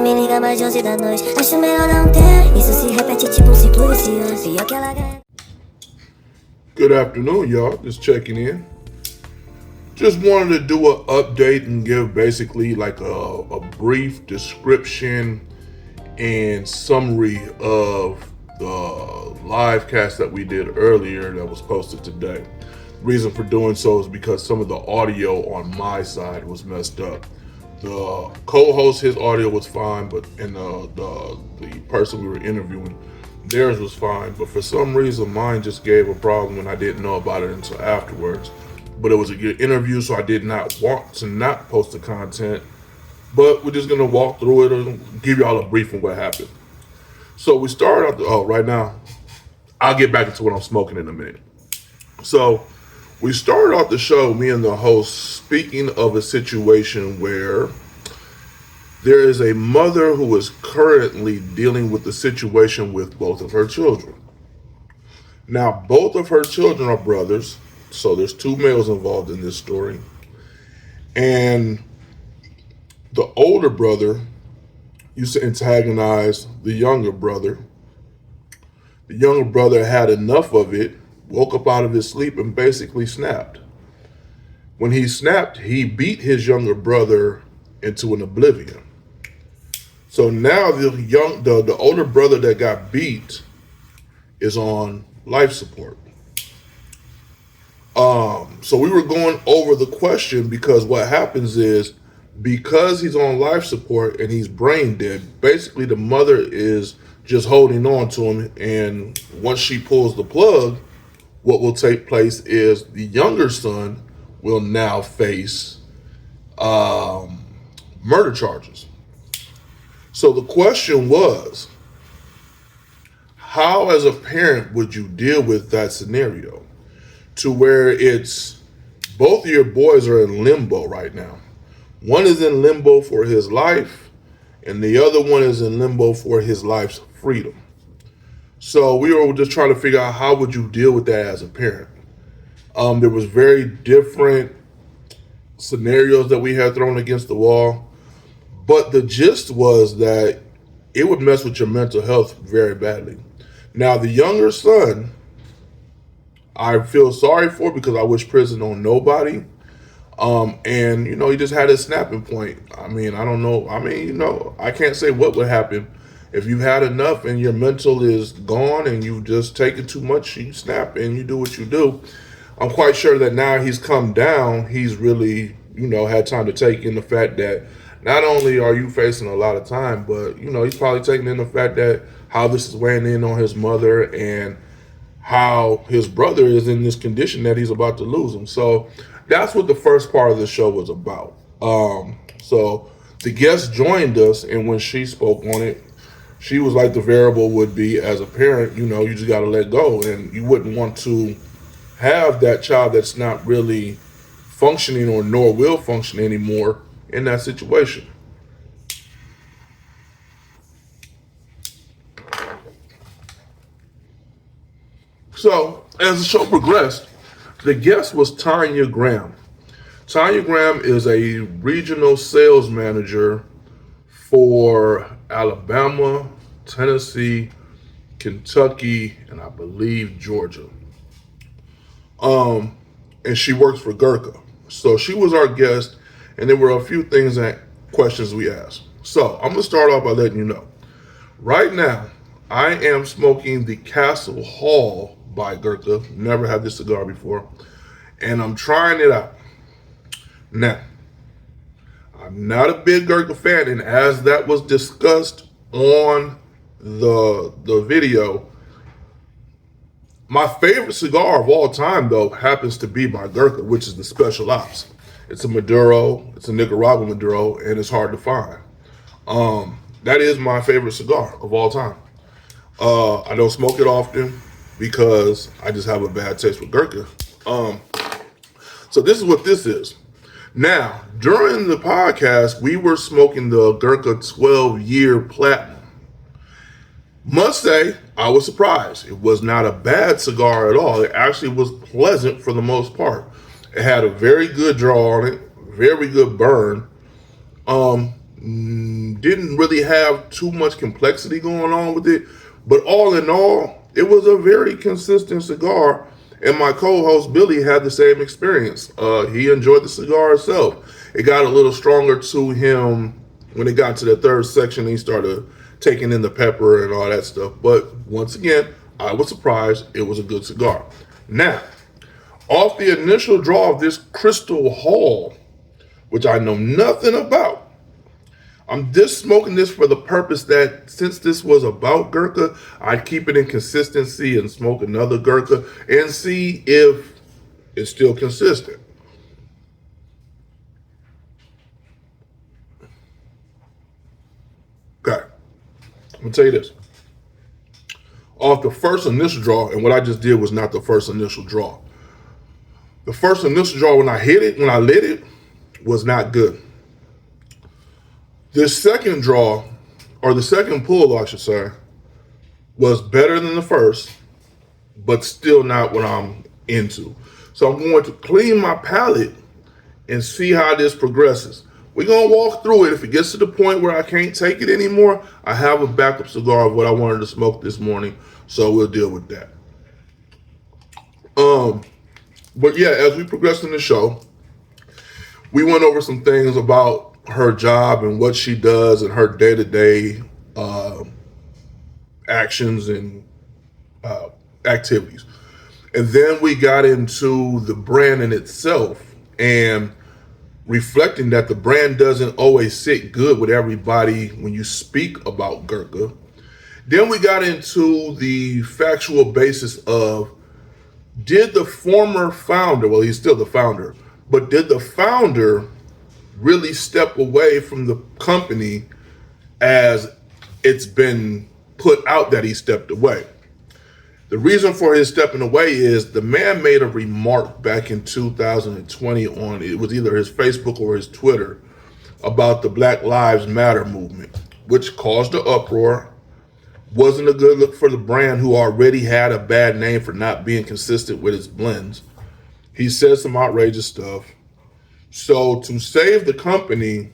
me liga mais de 11 da noite. Acho melhor não ter. Isso se repete tipo ciclo vicioso. Pior que ela ganha. Good afternoon, y'all. Just checking in. Just wanted to do an update and give basically like a brief description and summary of the live cast that we did earlier that was posted today. Reason for doing so is because some of the audio on my side was messed up. The co-host, his audio was fine, but the person we were interviewing, theirs was fine. But for some reason, mine just gave a problem, and I didn't know about it until afterwards. But it was a good interview, so I did not want to not post the content. But we're just gonna walk through it and give y'all a brief on what happened. So we started out. Right now, I'll get back into what I'm smoking in a minute. So we started off the show, me and the host, speaking of a situation where there is a mother who is currently dealing with the situation with both of her children. Now, both of her children are brothers, so there's two males involved in this story. And the older brother used to antagonize the younger brother. The younger brother had enough of it, woke up out of his sleep, and basically snapped. When he snapped, he beat his younger brother into an oblivion. So now the older brother that got beat is on life support. So we were going over the question because what happens is because he's on life support and he's brain dead, basically the mother is just holding on to him, and once she pulls the plug, what will take place is the younger son will now face murder charges. So the question was, how as a parent would you deal with that scenario to where it's both of your boys are in limbo right now? One is in limbo for his life, and the other one is in limbo for his life's freedom. So we were just trying to figure out how would you deal with that as a parent. There was very different scenarios that we had thrown against the wall, but the gist was that it would mess with your mental health very badly. Now, the younger son, I feel sorry for because I wish prison on nobody. And he just had a snapping point. I mean, I don't know. I mean, I can't say what would happen. If you've had enough and your mental is gone and you've just taken too much, you snap and you do what you do. I'm quite sure that now he's come down, he's really, had time to take in the fact that not only are you facing a lot of time, but, he's probably taking in the fact that how this is weighing in on his mother and how his brother is in this condition that he's about to lose him. So that's what the first part of the show was about. So the guest joined us, and when she spoke on it, she was like the variable would be as a parent, you just got to let go. And you wouldn't want to have that child that's not really functioning or nor will function anymore in that situation. So as the show progressed, the guest was Tanya Graham. Tanya Graham is a regional sales manager for Alabama, Tennessee, Kentucky, and I believe Georgia. And she works for Gurkha. So she was our guest, and there were a few questions we asked. So I'm gonna start off by letting you know. Right now, I am smoking the Castle Hall by Gurkha. Never had this cigar before, and I'm trying it out. Now, I'm not a big Gurkha fan, and as that was discussed on the video, my favorite cigar of all time, though, happens to be by Gurkha, which is the Special Ops. It's a Maduro, it's a Nicaraguan Maduro, and it's hard to find. That is my favorite cigar of all time. I don't smoke it often because I just have a bad taste with Gurkha. So this is what this is. Now, during the podcast, we were smoking the Gurkha 12-year Platinum. Must say, I was surprised. It was not a bad cigar at all. It actually was pleasant for the most part. It had a very good draw on it, very good burn. Didn't really have too much complexity going on with it. But all in all, it was a very consistent cigar. And my co-host Billy had the same experience. He enjoyed the cigar itself. It got a little stronger to him when it got to the third section. He started taking in the pepper and all that stuff. But once again, I was surprised. It was a good cigar. Now, off the initial draw of this Crystal Hall, which I know nothing about, I'm just smoking this for the purpose that since this was about Gurkha, I'd keep it in consistency and smoke another Gurkha and see if it's still consistent. Okay, I'm gonna tell you this. Off the first initial draw, and what I just did was not the first initial draw. The first initial draw, when I lit it, was not good. This second draw, or the second pull, I should say, was better than the first, but still not what I'm into. So I'm going to clean my palate and see how this progresses. We're going to walk through it. If it gets to the point where I can't take it anymore, I have a backup cigar of what I wanted to smoke this morning, so we'll deal with that. But yeah, as we progress in the show, we went over some things about her job and what she does and her day-to-day actions and activities. And then we got into the brand in itself and reflecting that the brand doesn't always sit good with everybody when you speak about Gurkha. Then we got into the factual basis of, did the former founder, well, he's still the founder, but did the founder really step away from the company as it's been put out that he stepped away? The reason for his stepping away is the man made a remark back in 2020 on, it was either his Facebook or his Twitter, about the Black Lives Matter movement, which caused an uproar. Wasn't a good look for the brand, who already had a bad name for not being consistent with its blends. He said some outrageous stuff. So to save the company,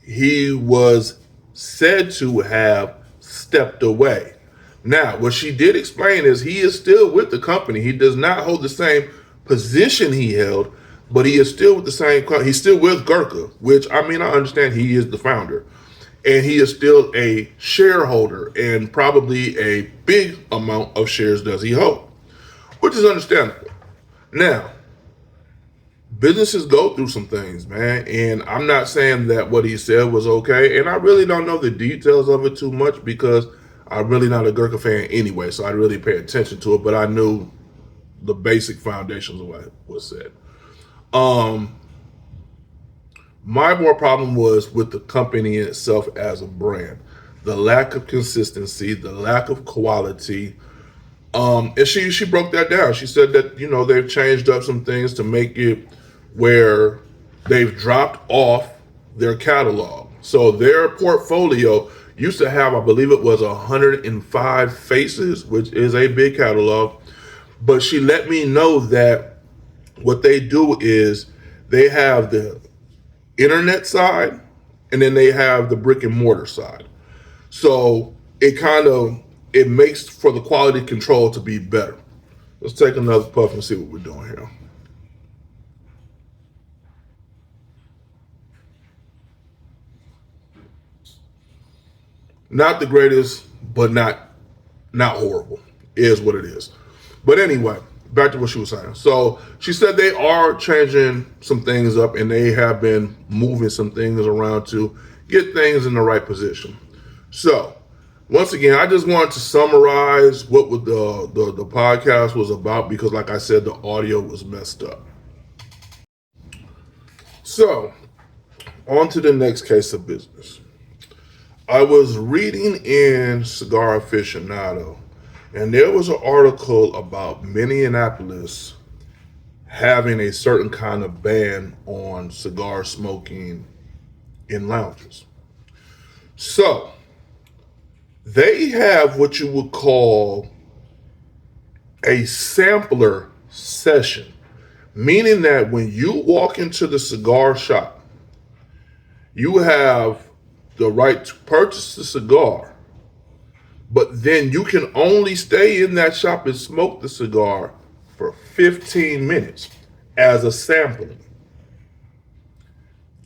he was said to have stepped away. Now, what she did explain is he is still with the company. He does not hold the same position he held, but he is still with the same company. He's still with Gurkha, which, I mean, I understand he is the founder. And he is still a shareholder, and probably a big amount of shares does he hold, which is understandable. Now, businesses go through some things, man, and I'm not saying that what he said was okay, and I really don't know the details of it too much because I'm really not a Gurkha fan anyway, so I really pay attention to it, but I knew the basic foundations of what was said. My more problem was with the company itself as a brand. The lack of consistency, the lack of quality. And she broke that down. She said that, they've changed up some things to make it where they've dropped off their catalog. So their portfolio used to have, I believe it was 105 faces, which is a big catalog. But she let me know that what they do is they have the internet side and then they have the brick and mortar side. So it makes for the quality control to be better. Let's take another puff and see what we're doing here. Not the greatest, but not horrible, is what it is. But anyway, back to what she was saying. So she said they are changing some things up and they have been moving some things around to get things in the right position. So once again, I just wanted to summarize what the podcast was about because, like I said, the audio was messed up. So on to the next case of business. I was reading in Cigar Aficionado, and there was an article about Minneapolis having a certain kind of ban on cigar smoking in lounges. So they have what you would call a sampler session, meaning that when you walk into the cigar shop, You have the right to purchase the cigar, but then you can only stay in that shop and smoke the cigar for 15 minutes as a sampling.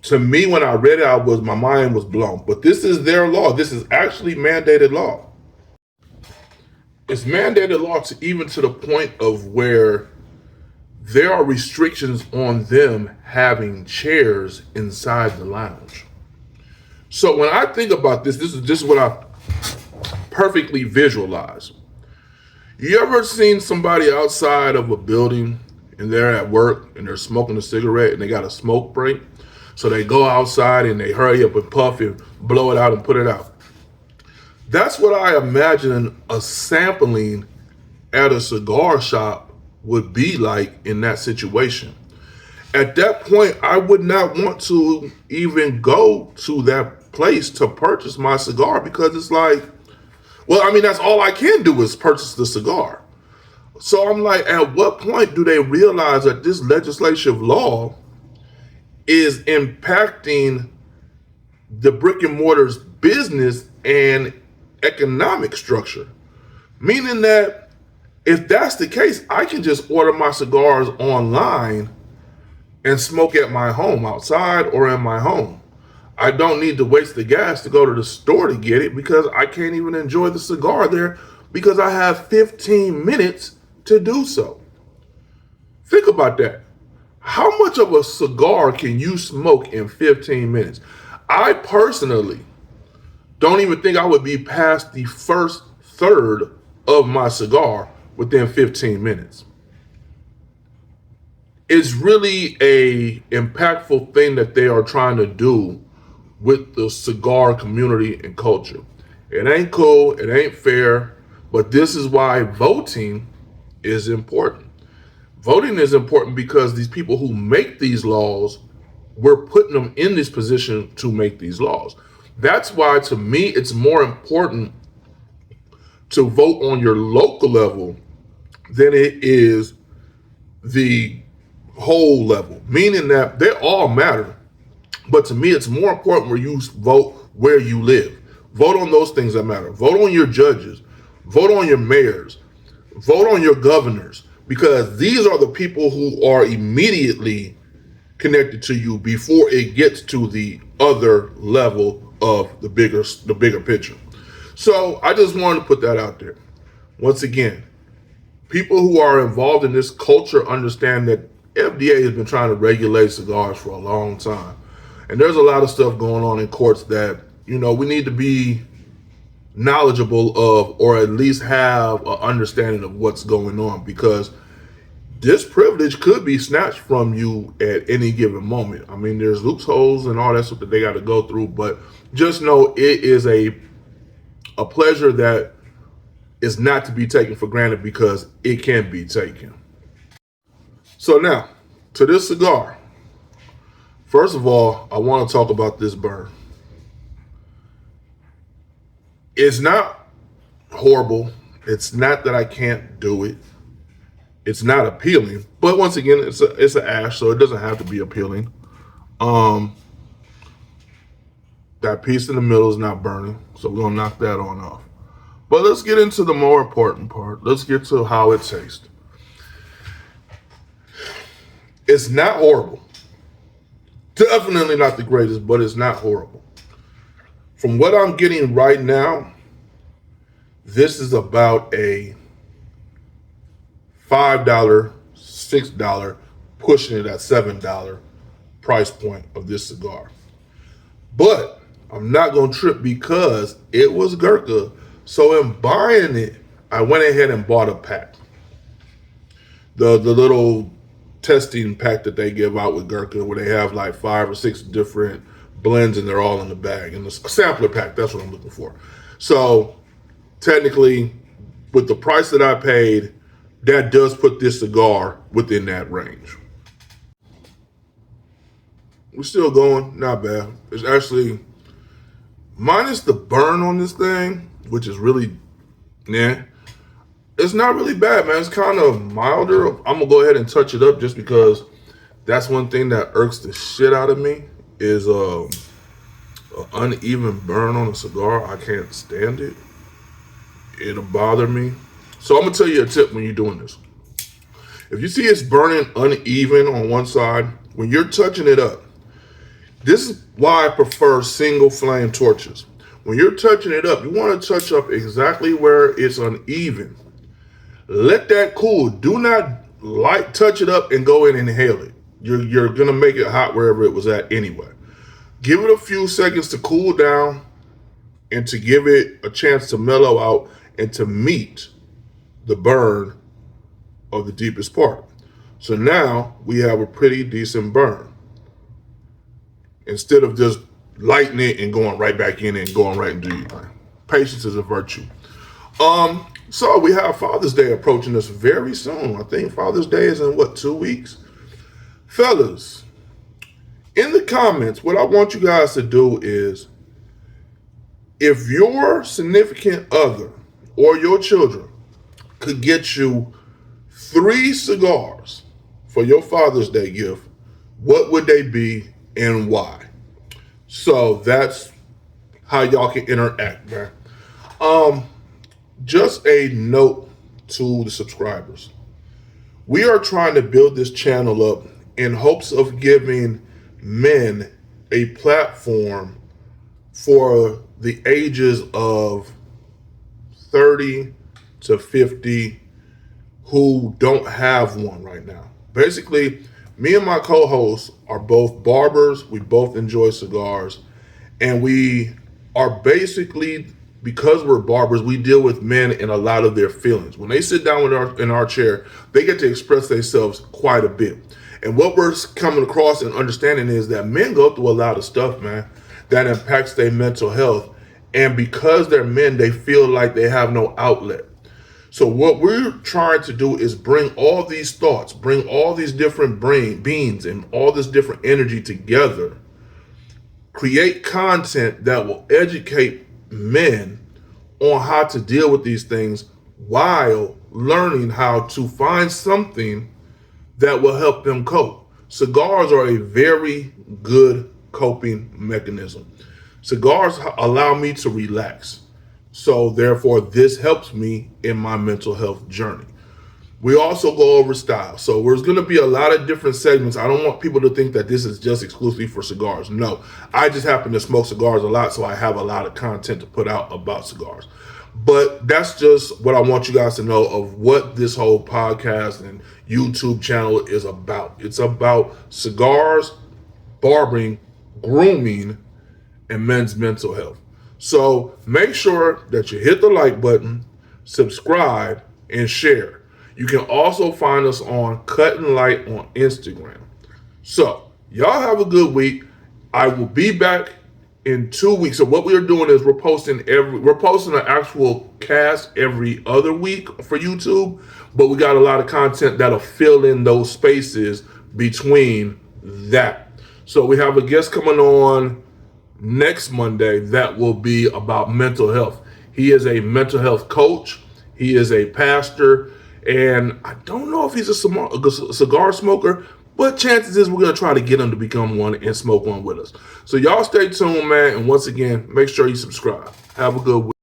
To me, when I read it, my mind was blown. But this is their law. This is actually mandated law. It's mandated law even to the point of where there are restrictions on them having chairs inside the lounge. So when I think about this is what I perfectly visualize. You ever seen somebody outside of a building and they're at work and they're smoking a cigarette and they got a smoke break? So they go outside and they hurry up and puff and blow it out and put it out. That's what I imagine a sampling at a cigar shop would be like in that situation. At that point, I would not want to even go to that place to purchase my cigar because it's like, well, I mean, that's all I can do is purchase the cigar. So I'm like, at what point do they realize that this legislative law is impacting the brick and mortar's business and economic structure? Meaning that if that's the case, I can just order my cigars online and smoke at my home, outside or in my home. I don't need to waste the gas to go to the store to get it because I can't even enjoy the cigar there because I have 15 minutes to do so. Think about that. How much of a cigar can you smoke in 15 minutes? I personally don't even think I would be past the first third of my cigar within 15 minutes. It's really a impactful thing that they are trying to do with the cigar community and culture. It ain't cool, it ain't fair, but this is why voting is important. Voting is important because these people who make these laws, we're putting them in this position to make these laws. That's why, to me, it's more important to vote on your local level than it is the whole level, meaning that they all matter. But to me, it's more important where you vote where you live. Vote on those things that matter. Vote on your judges. Vote on your mayors. Vote on your governors, because these are the people who are immediately connected to you before it gets to the other level of the bigger picture. So I just wanted to put that out there. Once again, people who are involved in this culture understand that FDA has been trying to regulate cigars for a long time. And there's a lot of stuff going on in courts that, we need to be knowledgeable of, or at least have an understanding of what's going on, because this privilege could be snatched from you at any given moment. I mean, there's loopholes and all that stuff that they got to go through, but just know it is a pleasure that is not to be taken for granted, because it can be taken. So now, to this cigar. First of all, I want to talk about this burn. It's not horrible. It's not that I can't do it. It's not appealing. But once again, it's an ash, so it doesn't have to be appealing. That piece in the middle is not burning, so we're going to knock that on off. But let's get into the more important part. Let's get to how it tastes. It's not horrible. Definitely not the greatest, but it's not horrible. From what I'm getting right now, this is about a $5, $6, pushing it at $7 price point of this cigar. But I'm not going to trip because it was Gurkha. So in buying it, I went ahead and bought a pack. The little testing pack that they give out with Gurkha, where they have like 5 or 6 different blends and they're all in the bag. And a sampler pack, that's what I'm looking for. So technically, with the price that I paid, that does put this cigar within that range. We're still going, not bad. It's actually, minus the burn on this thing, which is really, it's not really bad, man. It's kind of milder. I'm gonna go ahead and touch it up just because that's one thing that irks the shit out of me is An uneven burn on a cigar, I can't stand it. It'll bother me. So I'm gonna tell you a tip when you're doing this. If you see it's burning uneven on one side, when you're touching it up, this is why I prefer single flame torches. When you're touching it up, you want to touch up exactly where it's uneven. Let that cool. Do not touch it up and go in and inhale it. You're gonna make it hot wherever it was at anyway. Give it a few seconds to cool down and to give it a chance to mellow out and to meet the burn of the deepest part. So now we have a pretty decent burn. Instead of just lighting it and going right back in and going right into your thing. Patience is a virtue. So we have Father's Day approaching us very soon. I think Father's Day is in 2 weeks? Fellas, in the comments, what I want you guys to do is, if your significant other or your children could get you 3 cigars for your Father's Day gift, what would they be and why? So that's how y'all can interact, man. Just a note to the subscribers. We are trying to build this channel up in hopes of giving men a platform for the ages of 30 to 50 who don't have one right now. Basically, me and my co-hosts are both barbers. We both enjoy cigars. And we are basically, because we're barbers, we deal with men and a lot of their feelings. When they sit down in our chair, they get to express themselves quite a bit. And what we're coming across and understanding is that men go through a lot of stuff, man, that impacts their mental health. And because they're men, they feel like they have no outlet. So what we're trying to do is bring all these thoughts, bring all these different beings and all this different energy together, create content that will educate men on how to deal with these things while learning how to find something that will help them cope. Cigars are a very good coping mechanism. Cigars allow me to relax. So therefore, this helps me in my mental health journey. We also go over style. So there's going to be a lot of different segments. I don't want people to think that this is just exclusively for cigars. No, I just happen to smoke cigars a lot, so I have a lot of content to put out about cigars. But that's just what I want you guys to know of what this whole podcast and YouTube channel is about. It's about cigars, barbering, grooming, and men's mental health. So make sure that you hit the like button, subscribe, and share. You can also find us on Cut and Light on Instagram. So y'all have a good week. I will be back in 2 weeks. So what we are doing is we're posting an actual cast every other week for YouTube, but we got a lot of content that'll fill in those spaces between that. So we have a guest coming on next Monday that will be about mental health. He is a mental health coach. He is a pastor, and I don't know if he's a cigar smoker, but chances is we're going to try to get him to become one and smoke one with us. So y'all stay tuned, man, and once again, make sure you subscribe. Have a good week.